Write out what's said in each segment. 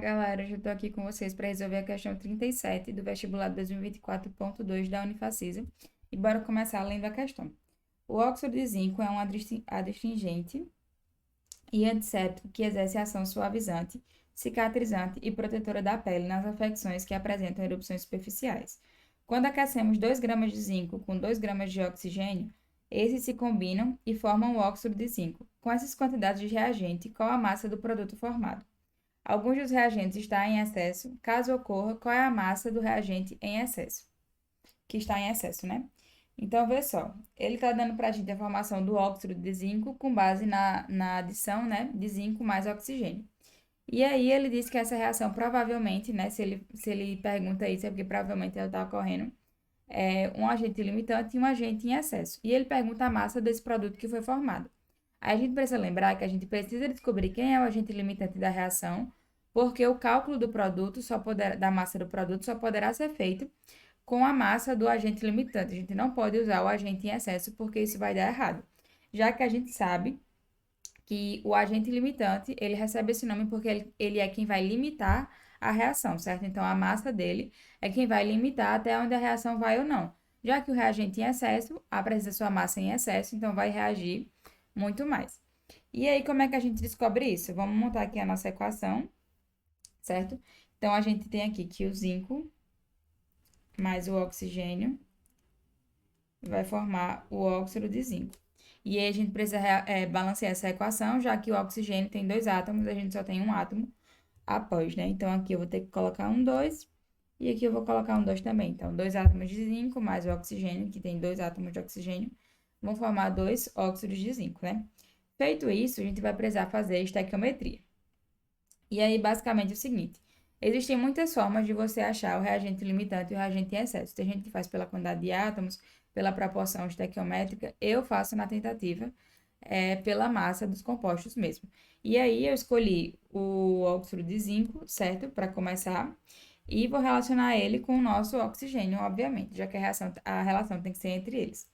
galera, hoje eu tô aqui com vocês para resolver a questão 37 do vestibular 2024.2 da Unifacisa. E bora começar lendo a questão. O óxido de zinco é um adstringente e antisséptico que exerce ação suavizante, cicatrizante e protetora da pele nas afecções que apresentam erupções superficiais. Quando aquecemos 2 gramas de zinco com 2 gramas de oxigênio, esses se combinam e formam o óxido de zinco. Com essas quantidades de reagente, qual a massa do produto formado? Alguns dos reagentes estão em excesso. Caso ocorra, qual é a massa do reagente em excesso? Que está em excesso, né? Então, vê só. Ele está dando para a gente a formação do óxido de zinco com base na adição, né, de zinco mais oxigênio. E aí ele diz que essa reação provavelmente, né, se ele pergunta isso, é porque provavelmente ela está ocorrendo um agente limitante e um agente em excesso. E ele pergunta a massa desse produto que foi formado. Aí a gente precisa lembrar que a gente precisa descobrir quem é o agente limitante da reação, porque o cálculo do produto da massa do produto só poderá ser feito com a massa do agente limitante. A gente não pode usar o agente em excesso, porque isso vai dar errado. Já que a gente sabe que o agente limitante, ele recebe esse nome porque ele é quem vai limitar a reação, certo? Então, a massa dele é quem vai limitar até onde a reação vai ou não. Já que o reagente em excesso apresenta sua massa em excesso, então vai reagir muito mais. E aí, como é que a gente descobre isso? Vamos montar aqui a nossa equação, certo? Então, a gente tem aqui que o zinco mais o oxigênio vai formar o óxido de zinco. E aí, a gente precisa balancear essa equação, já que o oxigênio tem 2 átomos, a gente só tem um átomo após, né? Então, aqui eu vou ter que colocar um 2 e aqui eu vou colocar um 2 também. Então, 2 átomos de zinco mais o oxigênio, que tem 2 átomos de oxigênio, vão formar 2 óxidos de zinco, né? Feito isso, a gente vai precisar fazer estequiometria. E aí, basicamente, é o seguinte: existem muitas formas de você achar o reagente limitante e o reagente em excesso. Tem gente que faz pela quantidade de átomos, pela proporção estequiométrica. Eu faço na tentativa pela massa dos compostos mesmo. E aí, eu escolhi o óxido de zinco, certo? Para começar. E vou relacionar ele com o nosso oxigênio, obviamente, já que a relação tem que ser entre eles.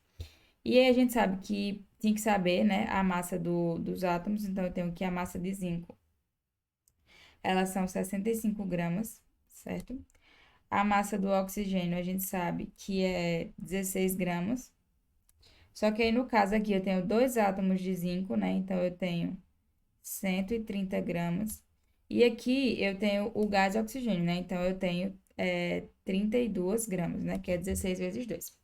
E aí, a gente sabe que tem que saber, né, a massa dos átomos. Então, eu tenho aqui a massa de zinco, elas são 65 gramas, certo? A massa do oxigênio a gente sabe que é 16 gramas. Só que aí no caso aqui eu tenho 2 átomos de zinco, né? Então eu tenho 130 gramas. E aqui eu tenho o gás oxigênio, né? Então eu tenho 32 gramas, né? Que é 16 vezes 2.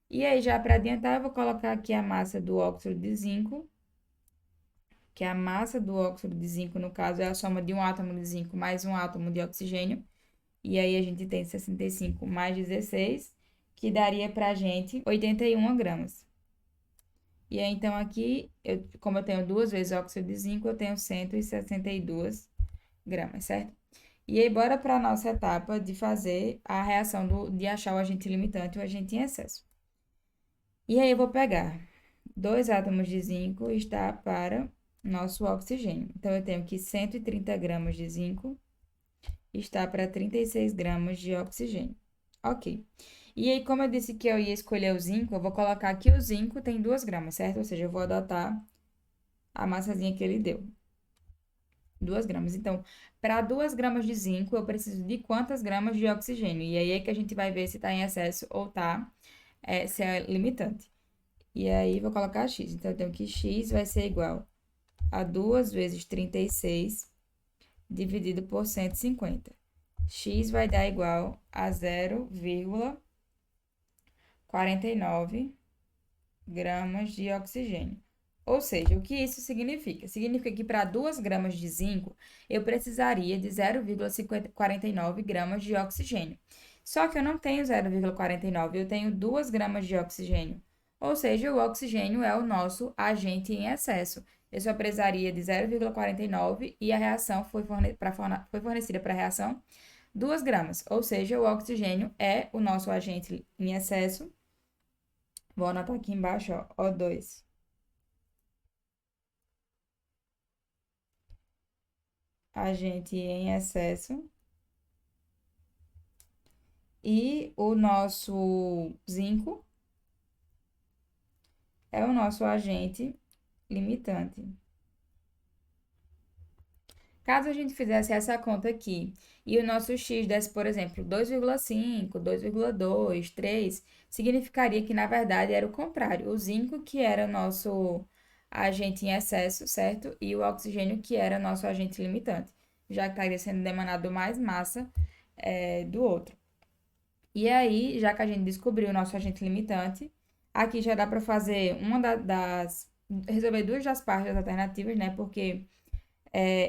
E aí já para adiantar eu vou colocar aqui a massa do óxido de zinco, que a massa do óxido de zinco, no caso, é a soma de um átomo de zinco mais um átomo de oxigênio. E aí a gente tem 65 mais 16, que daria pra gente 81 gramas. E aí, então, aqui, como eu tenho duas vezes óxido de zinco, eu tenho 162 gramas, certo? E aí, bora para a nossa etapa de fazer a reação de achar o agente limitante e o agente em excesso. E aí, eu vou pegar 2 átomos de zinco e está para nosso oxigênio. Então, eu tenho aqui 130 gramas de zinco está para 36 gramas de oxigênio. Ok. E aí, como eu disse que eu ia escolher o zinco, eu vou colocar aqui o zinco tem 2 gramas, certo? Ou seja, eu vou adotar a massazinha que ele deu. 2 gramas. Então, para 2 gramas de zinco, eu preciso de quantas gramas de oxigênio? E aí é que a gente vai ver se está em excesso ou tá, se é limitante. E aí, vou colocar x. Então, eu tenho que x vai ser igual a 2 vezes 36 dividido por 150. X vai dar igual a 0,49 gramas de oxigênio. Ou seja, o que isso significa? Significa que para 2 gramas de zinco, eu precisaria de 0,49 gramas de oxigênio. Só que eu não tenho 0,49, eu tenho 2 gramas de oxigênio. Ou seja, o oxigênio é o nosso agente em excesso. Eu só precisaria de 0,49 e a reação foi fornecida para a reação 2 gramas, ou seja, o oxigênio é o nosso agente em excesso. Vou anotar aqui embaixo, ó, O2. Agente em excesso. E o nosso zinco é o nosso agente limitante. Caso a gente fizesse essa conta aqui e o nosso x desse, por exemplo, 2,5, 2,2, 3, significaria que, na verdade, era o contrário. O zinco que era nosso agente em excesso, certo? E o oxigênio que era nosso agente limitante, já que estaria sendo demandado mais massa do outro. E aí, já que a gente descobriu o nosso agente limitante, aqui já dá para fazer resolver duas das partes alternativas, né? Porque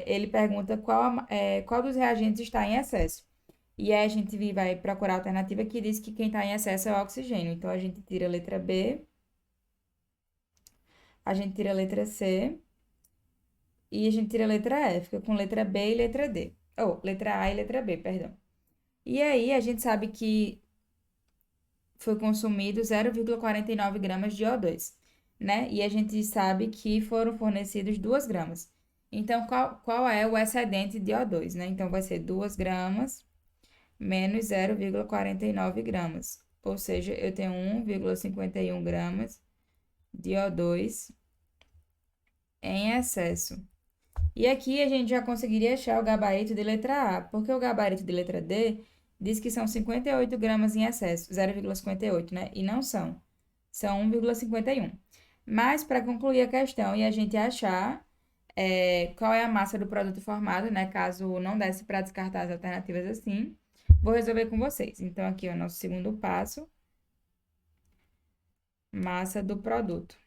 ele pergunta qual dos reagentes está em excesso. E aí a gente vai procurar a alternativa que diz que quem está em excesso é o oxigênio. Então a gente tira a letra B, a gente tira a letra C e a gente tira a letra E. Fica com letra B e letra D. Ou, letra A e letra B, perdão. E aí a gente sabe que foi consumido 0,49 gramas de O2, né? E a gente sabe que foram fornecidos 2 gramas. Então, qual é o excedente de O2, né? Então, vai ser 2 gramas menos 0,49 gramas. Ou seja, eu tenho 1,51 gramas de O2 em excesso. E aqui a gente já conseguiria achar o gabarito de letra A, porque o gabarito de letra D diz que são 58 gramas em excesso, 0,58, né? E não são. São 1,51. Mas, para concluir a questão e a gente achar qual é a massa do produto formado, né? Caso não desse para descartar as alternativas assim, vou resolver com vocês. Então, aqui é o nosso segundo passo, massa do produto.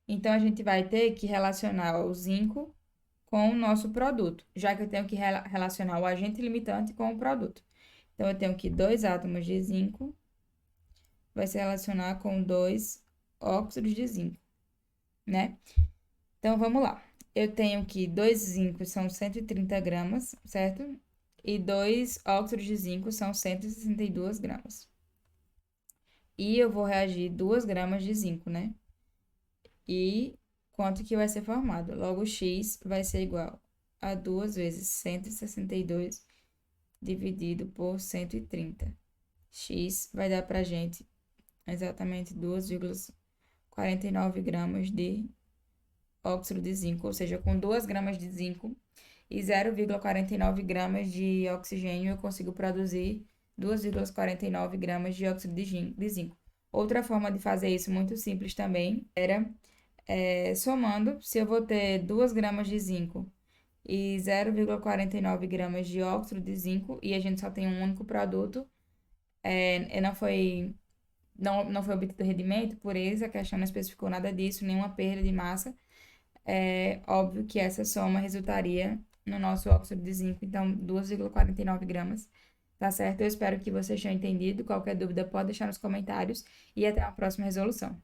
Então, a gente vai ter que relacionar o zinco com o nosso produto, já que eu tenho que relacionar o agente limitante com o produto. Então, eu tenho que 2 átomos de zinco vai se relacionar com 2 óxidos de zinco, né? Então, vamos lá. Eu tenho que 2 zincos são 130 gramas, certo? E 2 óxidos de zinco são 162 gramas. E eu vou reagir 2 gramas de zinco, né? E quanto que vai ser formado? Logo, x vai ser igual a 2 vezes 162 dividido por 130. X vai dar pra gente exatamente 2,49 gramas de óxido de zinco, ou seja, com 2 gramas de zinco e 0,49 gramas de oxigênio, eu consigo produzir 2,49 gramas de óxido de zinco. Outra forma de fazer isso muito simples também era somando, se eu vou ter 2 gramas de zinco e 0,49 gramas de óxido de zinco e a gente só tem um único produto, não foi obtido rendimento, por isso a questão não especificou nada disso, nenhuma perda de massa. É óbvio que essa soma resultaria no nosso óxido de zinco, então 2,49 gramas, tá certo? Eu espero que vocês tenham entendido. Qualquer dúvida pode deixar nos comentários e até a próxima resolução.